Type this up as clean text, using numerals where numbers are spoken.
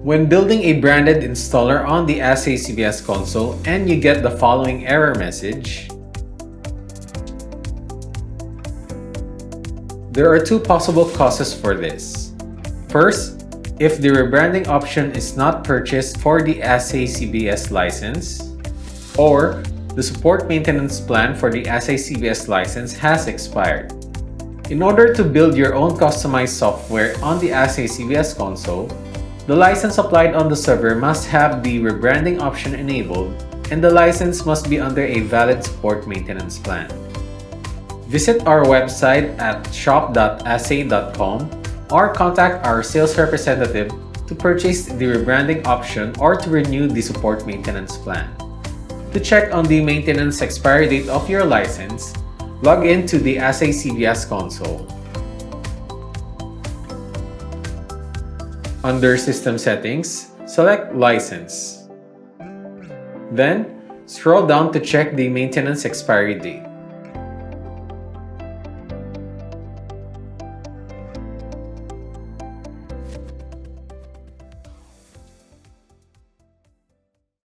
When building a branded installer on the Ahsay CBS console and you get the following error message, there are two possible causes for this. First, if the rebranding option is not purchased for the Ahsay CBS license, or the support maintenance plan for the Ahsay CBS license has expired. In order to build your own customized software on the Ahsay CBS console, the license applied on the server must have the rebranding option enabled, and the license must be under a valid support maintenance plan. Visit our website at shop.ahsay.com or contact our sales representative to purchase the rebranding option or to renew the support maintenance plan. To check on the maintenance expiry date of your license, log into the Ahsay CBS console. Under System Settings, select License. Then, scroll down to check the maintenance expiry date.